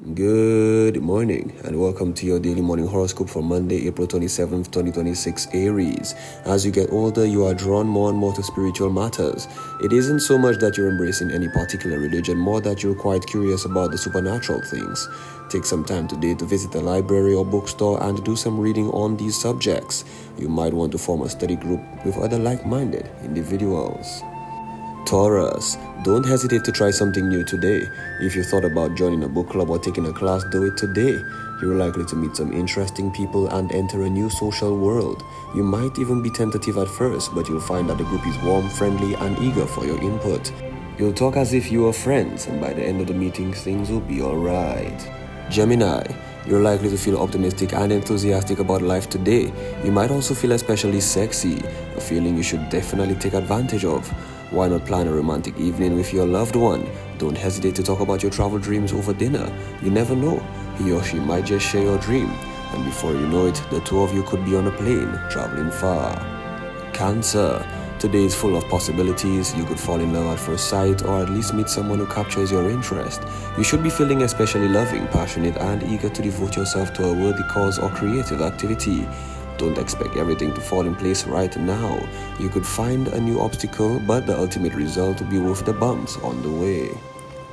Good morning and welcome to your daily morning horoscope for Monday, April 27th, 2026, Aries. As you get older, you are drawn more and more to spiritual matters. It isn't so much that you're embracing any particular religion, more that you're quite curious about the supernatural things. Take some time today to visit a library or bookstore and do some reading on these subjects. You might want to form a study group with other like-minded individuals. Taurus, don't hesitate to try something new today. If you thought about joining a book club or taking a class, do it today. You're likely to meet some interesting people and enter a new social world. You might even be tentative at first, but you'll find that the group is warm, friendly, and eager for your input. You'll talk as if you were friends, and by the end of the meeting, things will be alright. Gemini, you're likely to feel optimistic and enthusiastic about life today. You might also feel especially sexy, a feeling you should definitely take advantage of. Why not plan a romantic evening with your loved one? Don't hesitate to talk about your travel dreams over dinner. You never know, he or she might just share your dream. And before you know it, the two of you could be on a plane, traveling far. Cancer, today is full of possibilities. You could fall in love at first sight or at least meet someone who captures your interest. You should be feeling especially loving, passionate, and eager to devote yourself to a worthy cause or creative activity. Don't expect everything to fall in place right now. You could find a new obstacle, but the ultimate result will be worth the bumps on the way.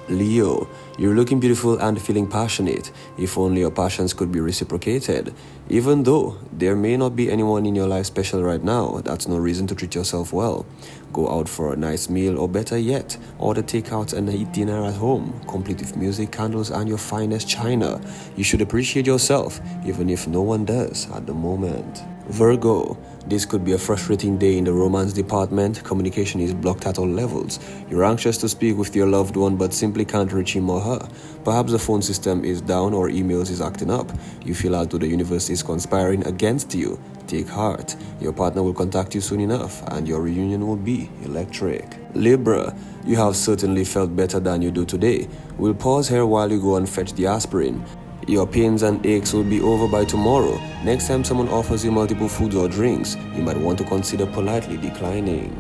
Leo, you're looking beautiful and feeling passionate. If only your passions could be reciprocated. Even though there may not be anyone in your life special right now, that's no reason to treat yourself well. Go out for a nice meal, or better yet, order takeouts and eat dinner at home, complete with music, candles, and your finest china. You should appreciate yourself, even if no one does at the moment. Virgo, this could be a frustrating day in the romance department. Communication is blocked at all levels. You're anxious to speak with your loved one but simply can't reach him or her. Perhaps the phone system is down or emails is acting up. You feel as though the universe is conspiring against you. Take heart. Your partner will contact you soon enough and your reunion will be electric. Libra, you have certainly felt better than you do today. We'll pause here while you go and fetch the aspirin. Your pains and aches will be over by tomorrow. Next time someone offers you multiple foods or drinks, you might want to consider politely declining.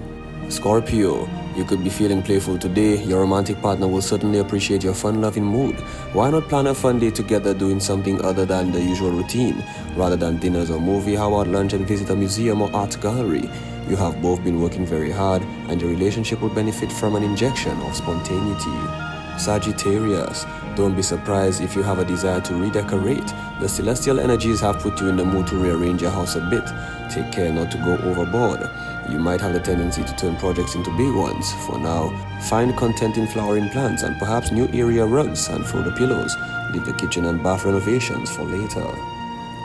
Scorpio, you could be feeling playful today. Your romantic partner will certainly appreciate your fun-loving mood. Why not plan a fun day together doing something other than the usual routine? Rather than dinners or movie, how about lunch and visit a museum or art gallery? You have both been working very hard and your relationship will benefit from an injection of spontaneity. Sagittarius, don't be surprised if you have a desire to redecorate. The celestial energies have put you in the mood to rearrange your house a bit. Take care not to go overboard. You might have the tendency to turn projects into big ones. For now, find content in flowering plants and perhaps new area rugs and throw the pillows. Leave the kitchen and bath renovations for later.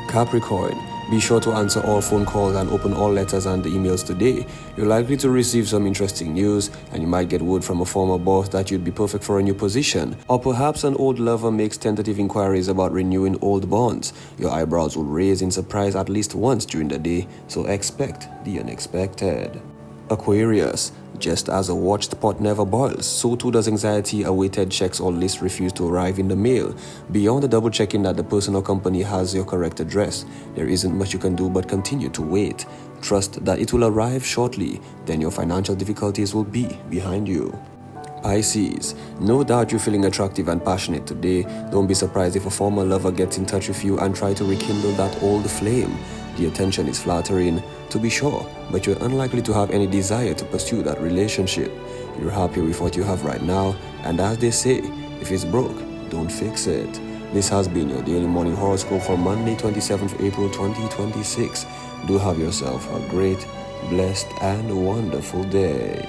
Capricorn, be sure to answer all phone calls and open all letters and emails today. You're likely to receive some interesting news, and you might get word from a former boss that you'd be perfect for a new position. Or perhaps an old lover makes tentative inquiries about renewing old bonds. Your eyebrows will raise in surprise at least once during the day, so expect the unexpected. Aquarius, just as a watched pot never boils, so too does anxiety awaited checks or lists refuse to arrive in the mail. Beyond the double checking that the person or company has your correct address, there isn't much you can do but continue to wait. Trust that it will arrive shortly, then your financial difficulties will be behind you. Pisces, no doubt you're feeling attractive and passionate today. Don't be surprised if a former lover gets in touch with you and try to rekindle that old flame. The attention is flattering, to be sure, but you're unlikely to have any desire to pursue that relationship. You're happy with what you have right now, and as they say, if it's broke, don't fix it. This has been your daily morning horoscope for Monday, 27th April 2026. Do have yourself a great, blessed, and wonderful day.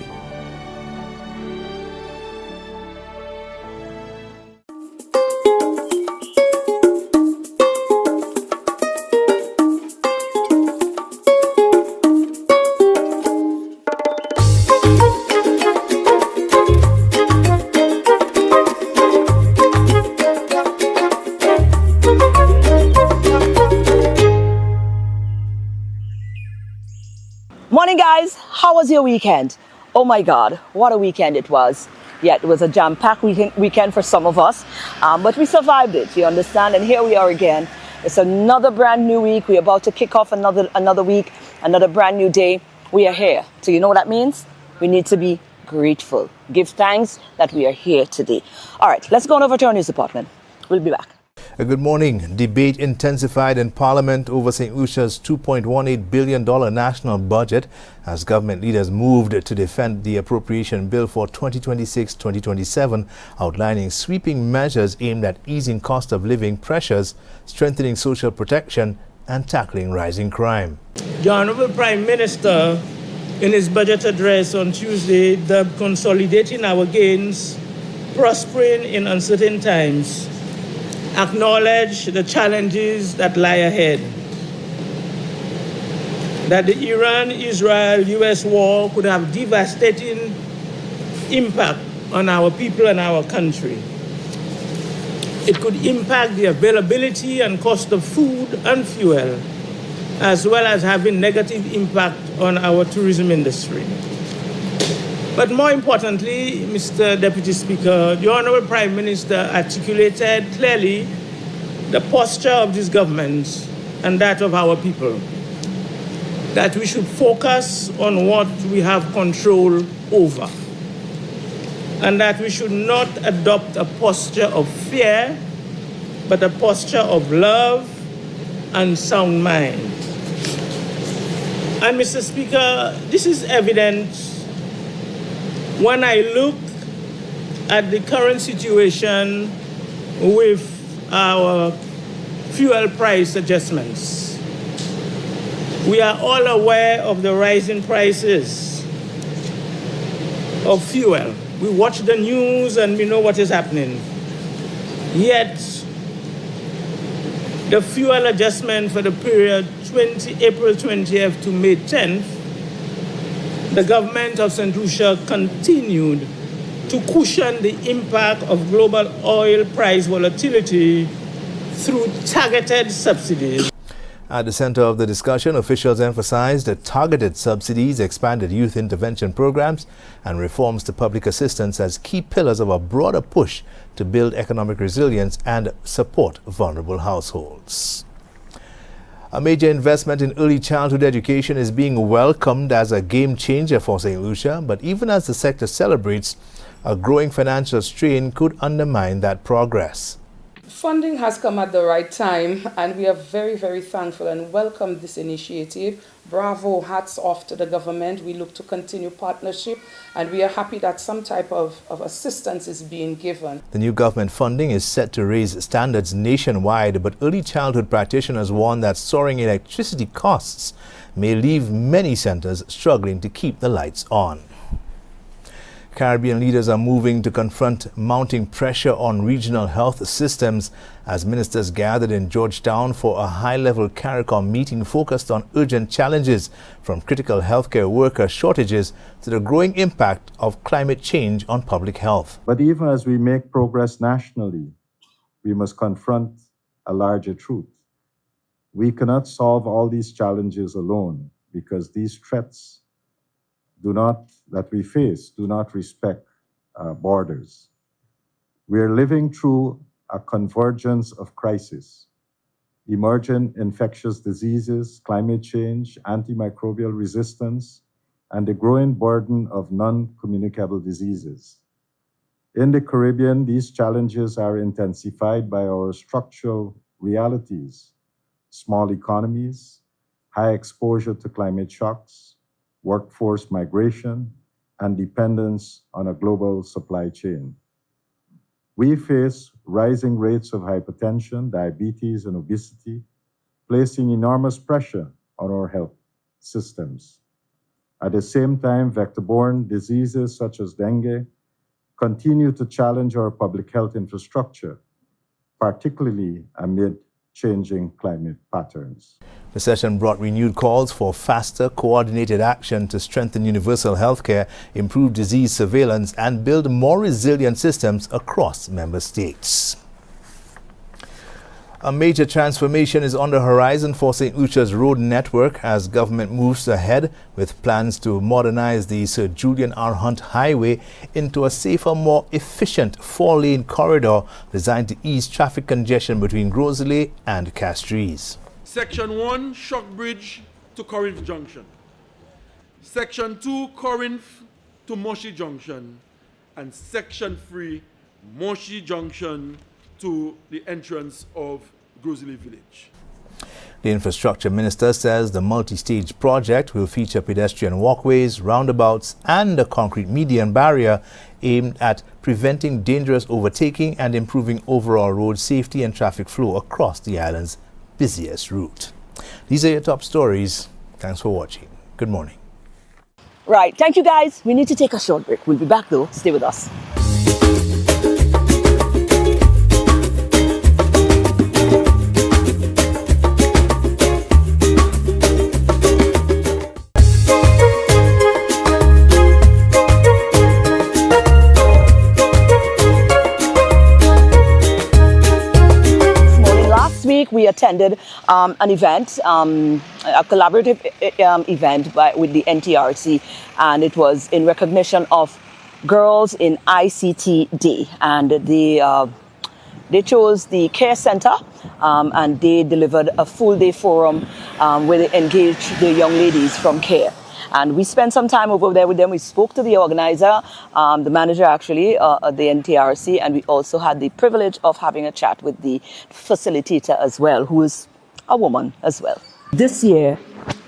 Morning guys, how was your weekend? Oh my God, what a weekend it was. Yeah, it was a jam-packed weekend for some of us, but we survived it, you understand? And here we are again. It's another brand new week. We're about to kick off another week, another brand new day. We are here. So you know what that means? We need to be grateful. Give thanks that we are here today. All right, let's go on over to our news department. We'll be back. Good morning. Debate intensified in Parliament over St. Lucia's $2.18 billion national budget as government leaders moved to defend the appropriation bill for 2026-2027, outlining sweeping measures aimed at easing cost of living pressures, strengthening social protection, and tackling rising crime. The Honorable Prime Minister, in his budget address on Tuesday, dubbed consolidating our gains, prospering in uncertain times, acknowledge the challenges that lie ahead. That the Iran-Israel-US war could have devastating impact on our people and our country. It could impact the availability and cost of food and fuel, as well as having negative impact on our tourism industry. But more importantly, Mr. Deputy Speaker, the Honorable Prime Minister articulated clearly the posture of this government and that of our people, that we should focus on what we have control over, and that we should not adopt a posture of fear, but a posture of love and sound mind. And Mr. Speaker, this is evident when I look at the current situation with our fuel price adjustments. We are all aware of the rising prices of fuel. We watch the news and we know what is happening. Yet, the fuel adjustment for the period April 20th to May 10th, the government of St. Lucia continued to cushion the impact of global oil price volatility through targeted subsidies. At the center of the discussion, officials emphasized that targeted subsidies, expanded youth intervention programs, and reforms to public assistance as key pillars of a broader push to build economic resilience and support vulnerable households. A major investment in early childhood education is being welcomed as a game changer for St. Lucia, but even as the sector celebrates, a growing financial strain could undermine that progress. Funding has come at the right time, and we are very, very thankful and welcome this initiative. Bravo, hats off to the government. We look to continue partnership, and we are happy that some type of assistance is being given. The new government funding is set to raise standards nationwide, but early childhood practitioners warn that soaring electricity costs may leave many centers struggling to keep the lights on. Caribbean leaders are moving to confront mounting pressure on regional health systems as ministers gathered in Georgetown for a high-level CARICOM meeting focused on urgent challenges from critical healthcare worker shortages to the growing impact of climate change on public health. But even as we make progress nationally, we must confront a larger truth. We cannot solve all these challenges alone because these threats that we face do not respect borders. We are living through a convergence of crises: emergent infectious diseases, climate change, antimicrobial resistance, and the growing burden of non-communicable diseases. In the Caribbean, these challenges are intensified by our structural realities: small economies, high exposure to climate shocks, workforce migration, and dependence on a global supply chain. We face rising rates of hypertension, diabetes, and obesity, placing enormous pressure on our health systems. At the same time, vector-borne diseases such as dengue continue to challenge our public health infrastructure, particularly amid changing climate patterns. The session brought renewed calls for faster, coordinated action to strengthen universal healthcare, improve disease surveillance, and build more resilient systems across member states. A major transformation is on the horizon for St. Lucia's road network as government moves ahead with plans to modernize the Sir Julian R. Hunt Highway into a safer, more efficient four-lane corridor designed to ease traffic congestion between Rosalie and Castries. Section 1, Shock Bridge to Corinth Junction. Section 2, Corinth to Moshi Junction. And Section 3, Moshi Junction to the entrance of Grizzly Village. The infrastructure minister says the multi-stage project will feature pedestrian walkways, roundabouts and a concrete median barrier aimed at preventing dangerous overtaking and improving overall road safety and traffic flow across the island's busiest route. These are your top stories. Thanks for watching. Good morning. Right. Thank you, guys. We need to take a short break. We'll be back, though. Stay with us. We attended an event, a collaborative event with the NTRC, and it was in recognition of Girls in ICT Day. And they chose the Care Center, and they delivered a full-day forum where they engaged the young ladies from Care. And we spent some time over there with them. We spoke to the organizer, the manager actually, at the NTRC, and we also had the privilege of having a chat with the facilitator as well, who is a woman as well. This year,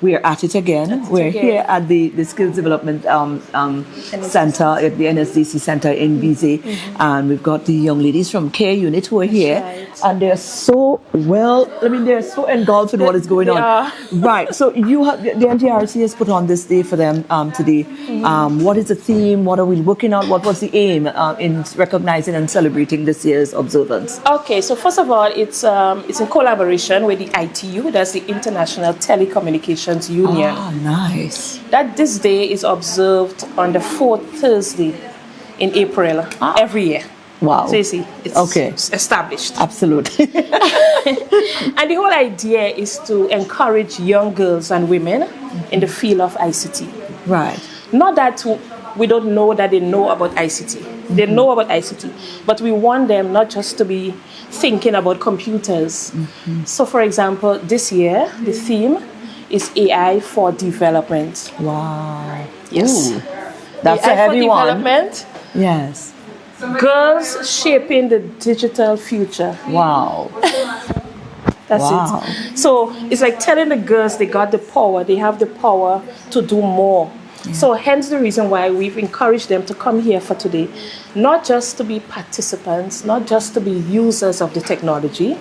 we are at it again. We're here at the Skills Development Center, at the NSDC Center in BZ. And we've got the young ladies from Care Unit who are here. Right. And they're so they're so engulfed in what is going on. Right. So you have, the NTRC has put on this day for them today. What is the theme? What are we working on? What was the aim in recognizing and celebrating this year's observance? Okay, so first of all, it's in collaboration with the ITU, that's the International Telecommunications Union. Ah, nice. That this day is observed on the fourth Thursday in April every year. Wow. So you see, it's established. Absolutely. And the whole idea is to encourage young girls and women in the field of ICT. Right. Not that we don't know that they know about ICT. They know about ICT, but we want them not just to be thinking about computers. So for example, this year, the theme is AI for development. Wow. Yes. Ooh, that's AI a heavy for one. Development. Yes. Girls shaping the digital future. Wow. That's it. So it's like telling the girls they got the power, they have the power to do more. So hence the reason why we've encouraged them to come here for today, not just to be participants, not just to be users of the technology,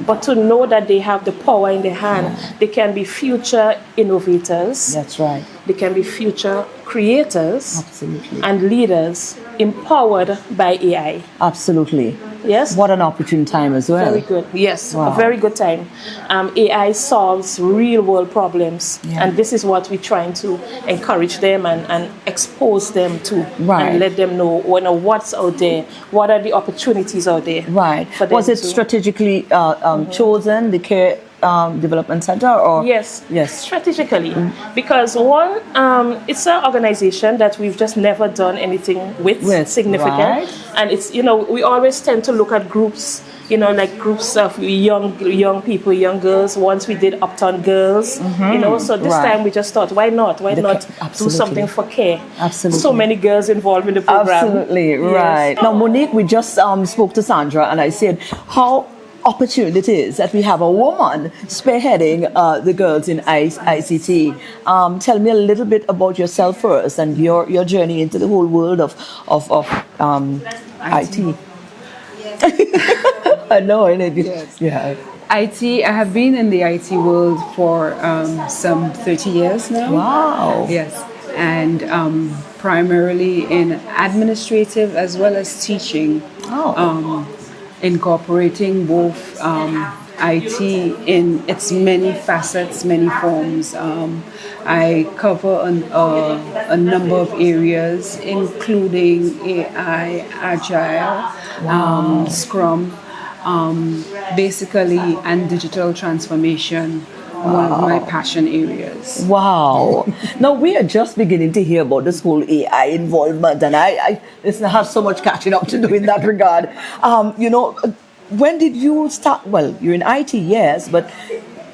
but to know that they have the power in their hand. They can be future innovators. That's right. They can be future creators. Absolutely. And leaders empowered by AI. Absolutely. Yes. What an opportune time as well. Very good. Yes, Wow. a very good time. AI solves real world problems, and this is what we're trying to encourage them and expose them to, and let them know what's out there, what are the opportunities out there. Right. Was it strategically chosen, the Care Development Center, or yes, strategically, because one, it's an organization that we've just never done anything with significant, and it's we always tend to look at groups, like groups of young people, young girls. Once we did Uptown Girls, so this time we just thought, why not do something for Care? Absolutely. So many girls involved in the program. Absolutely, right. Now, Monique, we just spoke to Sandra, and I said how opportune it is that we have a woman spearheading the girls in ICT. Tell me a little bit about yourself first and your journey into the whole world of IT. I know, yes. Yeah. IT, I have been in the IT world for some 30 years now. Wow. Yes, and primarily in administrative as well as teaching. Incorporating both IT in its many facets, many forms. I cover a number of areas, including AI, Agile, Scrum, basically, and digital transformation. One of my passion areas. Wow. Now, we are just beginning to hear about this whole AI involvement, and I have so much catching up to do in that regard. When did you start? Well, you're in IT, yes, but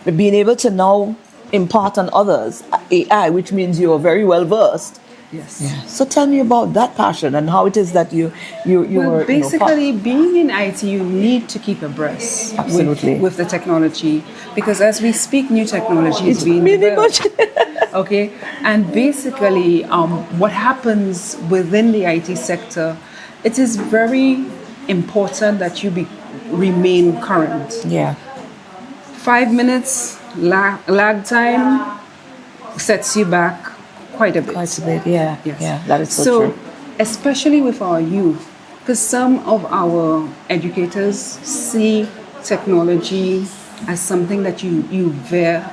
being able to now impart on others AI, which means you're very well versed Yes. Yeah. So tell me about that passion and how it is that you Well, were basically, being in IT, you need to keep abreast Absolutely. with the technology, because as we speak, new technology is It's being really developed. Okay, and basically, what happens within the IT sector, it is very important that you remain current. Yeah. 5 minutes lag time sets you back quite a bit. Quite a bit, yeah. Yes. Yeah, that is so true. Especially with our youth, because some of our educators see technology as something that you veer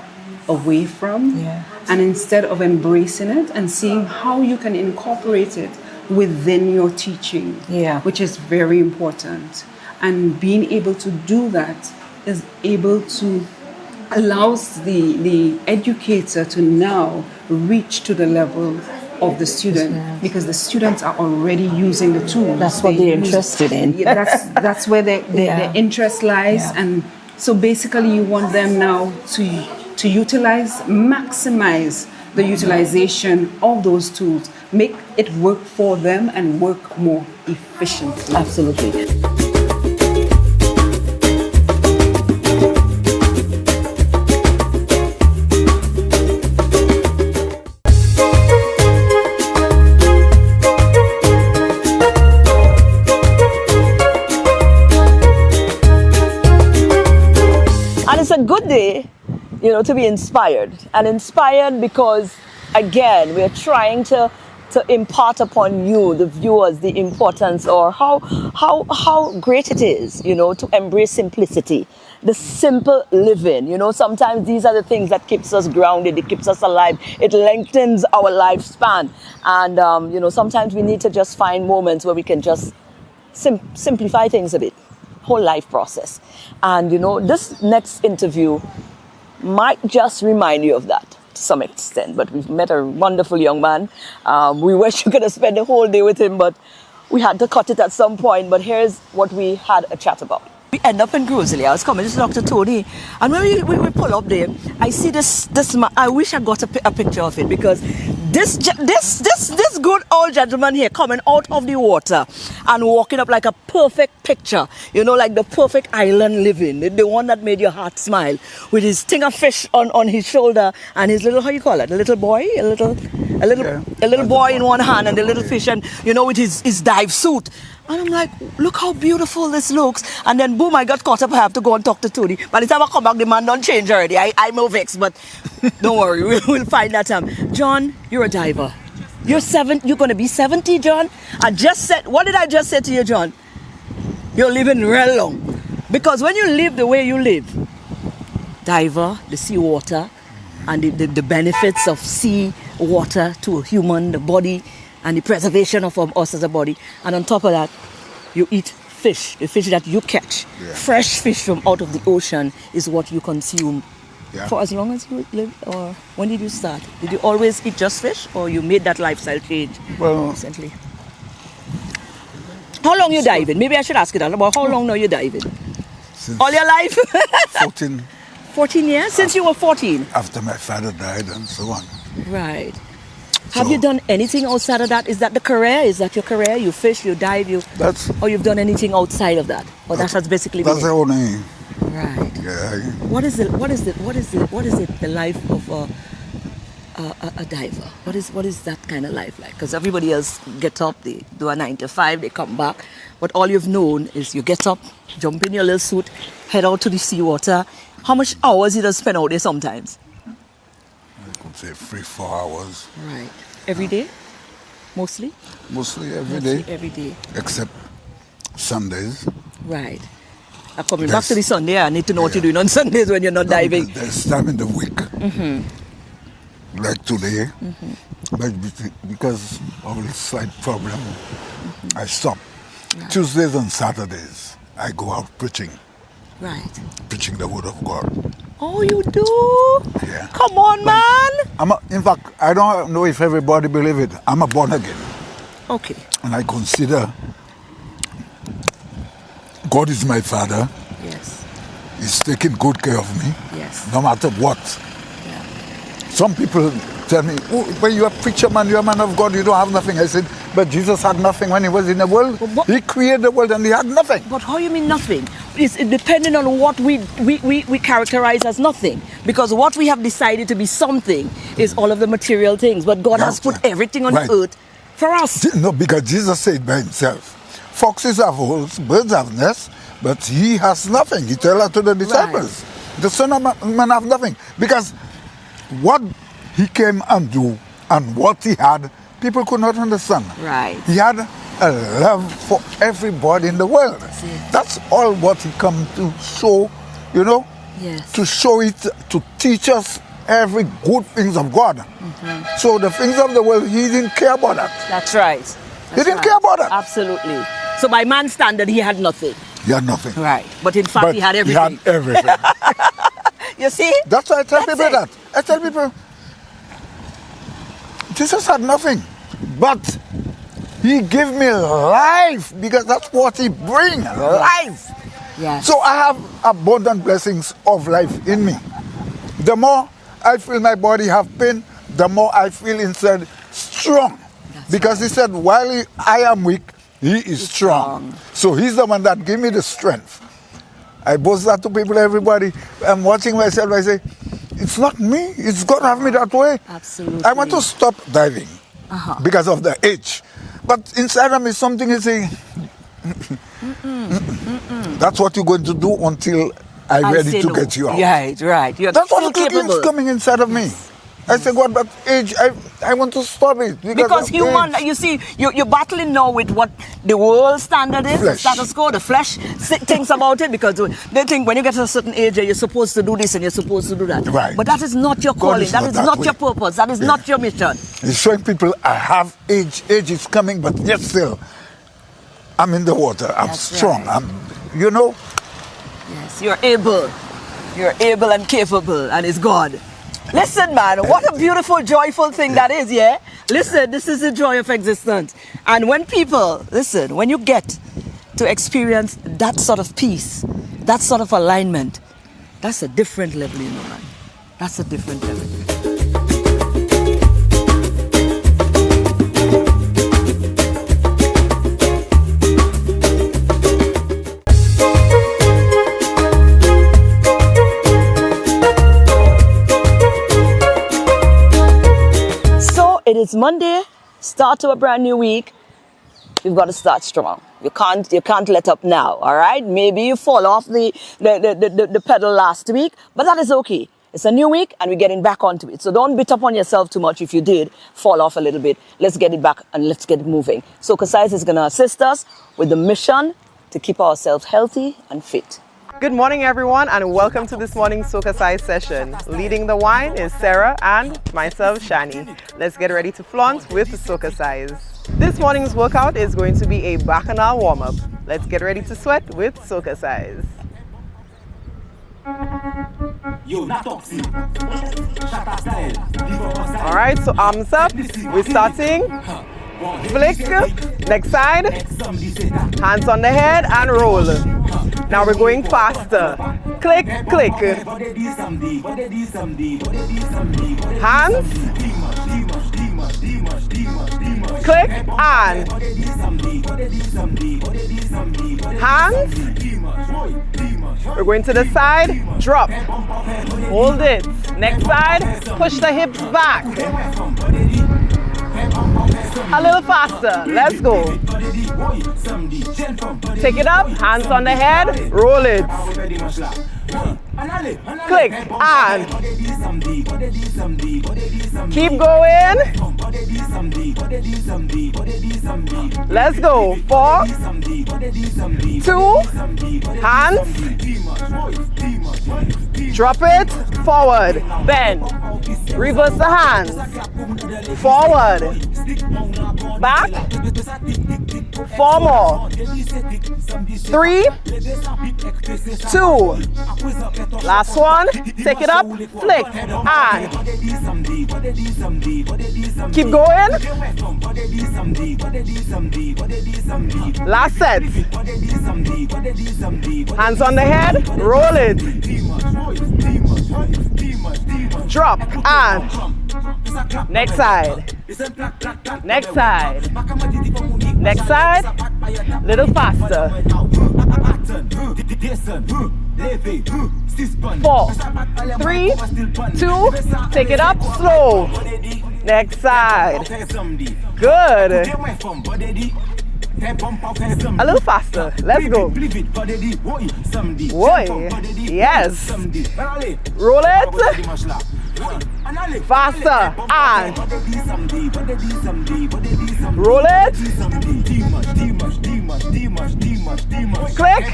away from, Yeah. and instead of embracing it and seeing how you can incorporate it within your teaching, Yeah. which is very important. And being able to do that is able to allows the educator to now reach to the level of the student, because the students are already using the tools. That's what they're interested in. Yeah, that's where their interest lies. Yeah. And so basically you want them now to maximize the utilization of those tools, make it work for them and work more efficiently. Absolutely. And it's a good day, to be inspired. And inspired because, again, we're trying to impart upon you, the viewers, the importance or how great it is, to embrace simplicity, the simple living. Sometimes these are the things that keeps us grounded, it keeps us alive, it lengthens our lifespan. And, sometimes we need to just find moments where we can just simplify things a bit. Whole life process. And this next interview might just remind you of that to some extent. But we've met a wonderful young man. We wish we could have spent the whole day with him, but we had to cut it at some point. But here's what we had a chat about. We end up in Grosley. I was coming to Dr. Tony, and when we pull up there, I see this man. I wish I got a picture of it, because this good old gentleman here coming out of the water and walking up like a perfect picture, like the perfect island living, the one that made your heart smile, with his thing of fish on his shoulder and his little, how you call it, a little boy, a little boy in one hand and the little fish, and with his dive suit. And I'm like, look how beautiful this looks. And then boom, I got caught up. I have to go and talk to Tony. By the time I come back, the man done change already. I'm more vexed, but don't worry, we'll find that time. John, you're a diver. You're going to be 70, John. What did I just say to you, John? You're living real long. Because when you live the way you live, diver, the sea water, and the benefits of sea water to a human, the body, and the preservation of us as a body. And on top of that, you eat fish, the fish that you catch. Yeah. Fresh fish from out of the ocean is what you consume. Yeah. For as long as you live, or when did you start? Did you always eat just fish, or you made that lifestyle change recently? How long you diving? Maybe I should ask you that. About how long now you diving? All your life? 14. 14 years? Since you were 14? After my father died and so on. Right. Have you done anything outside of that? Is that the career? Is that your career? You fish, you dive, or you've done anything outside of that? Or that has basically been the only. Right. Yeah. What is the life of a diver? What is that kind of life like? Because everybody else gets up, they do a 9 to 5, they come back. But all you've known is you get up, jump in your little suit, head out to the seawater. How much hours you just spend out there sometimes? I could say 3-4 hours. Right. Every day? Mostly? Mostly every day. Every day. Except Sundays. Right. Coming back to the Sunday, I need to know what you're doing on Sundays when you're not diving. There's time in the week. Mm-hmm. Like today. Mm-hmm. But because of this slight problem, I stop. Right. Tuesdays and Saturdays, I go out preaching. Right. Preaching the word of God. Oh, you do? Yeah. Come on, man. In fact, I don't know if everybody believe it. I'm a born again. Okay. And I consider God is my father. Yes. He's taking good care of me. Yes. No matter what. Yeah. Some people tell me, "Oh, when you're a preacher man, you're a man of God, you don't have nothing." I said, but Jesus had nothing when he was in the world. He created the world and he had nothing. But how you mean nothing? It's depending on what we characterize as nothing. Because what we have decided to be something is all of the material things. But God has put everything on earth for us. No, because Jesus said by himself, foxes have holes, birds have nests, but he has nothing. He told that to the disciples. The Son of Man have nothing. Because what he came and do and what he had, people could not understand. Right. He had a love for everybody in the world. That's all what he come to show, you know? Yes. To show it, to teach us every good things of God. So the things of the world, he didn't care about that. That's right. He didn't care about that. Absolutely. So by man's standard, he had nothing. He had nothing. Right. But in fact, he had everything. He had everything. You see? That's why I tell people that. I tell people, Jesus had nothing, but he gave me life because that's what he brings, life. Yes. So I have abundant blessings of life in me. The more I feel my body have pain, the more I feel inside strong. Because he said, while I am weak, he is strong. So he's the one that gave me the strength. I boast that to people, everybody. I'm watching myself, I say, it's not me, it's God have me that way. Absolutely. I want to stop diving because of the age. But inside of me, something is saying, that's what you're going to do until I'm ready to get you out. Right. That's what is coming inside of me. I say, God, but age, I want to stop it. Because human, you see, you're battling now with what the world standard is, the status quo, the flesh thinks about it, because they think when you get to a certain age, you're supposed to do this and you're supposed to do that. Right. But that is not your calling, that is not your purpose, that is not your mission. It's showing people I have age is coming, but yet still, I'm in the water, I'm strong, I'm, you know. Yes, you're able and capable, and it's God. Listen, man, what a beautiful, joyful thing that is, yeah? Listen, this is the joy of existence. And when people, listen, when you get to experience that sort of peace, that sort of alignment, that's a different level, you know, man. That's a different level. It is Monday, start to a brand new week. You've got to start strong. You can't let up now, all right? Maybe you fall off the pedal last week, but that is okay. It's a new week and we're getting back onto it. So don't beat up on yourself too much if you did fall off a little bit. Let's get it back and let's get it moving. SocaCize is going to assist us with the mission to keep ourselves healthy and fit. Good morning, everyone, and welcome to this morning's SocaCize session. Leading the wine is Sarah and myself, Shani. Let's get ready to flaunt with SocaCize. This morning's workout is going to be a bacchanal warm-up. Let's get ready to sweat with SocaCize. All right, so arms up. We're starting. Flick, next side, hands on the head and roll. Now we're going faster. Click, click. Hands. Click and. Hands. We're going to the side, drop. Hold it. Next side, push the hips back. A little faster. Let's go. Take it up. Hands on the head. Roll it. Click and keep going. Let's go. 4, 2, hands. Drop it. Forward. Bend. Reverse the hands. Forward. Back. 4 more. 3, 2. Last one. Take it up. Flick. And keep going. Last set. Hands on the head. Roll it. Drop and next side. Next side. Next side. Little faster. 4, 3, 2, take it up slow. Next side. Good. A little faster. Let's go. Boy. Yes. Roll it. Faster. And roll it. Click.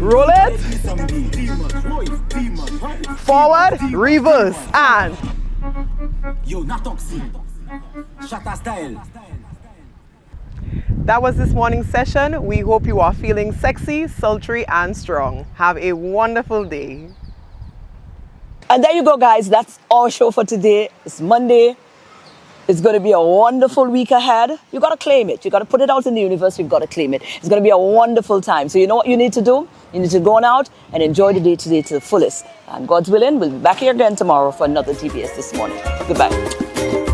Roll it. Forward. Reverse. And that was this morning's session. We hope you are feeling sexy, sultry, and strong. Have a wonderful day. And there you go, guys. That's our show for today. It's Monday. It's going to be a wonderful week ahead. You got to claim it. You got to put it out in the universe. You've got to claim it. It's going to be a wonderful time. So you know what you need to do? You need to go on out and enjoy the day today to the fullest. And God's willing, we'll be back here again tomorrow for another TBS This Morning. Goodbye.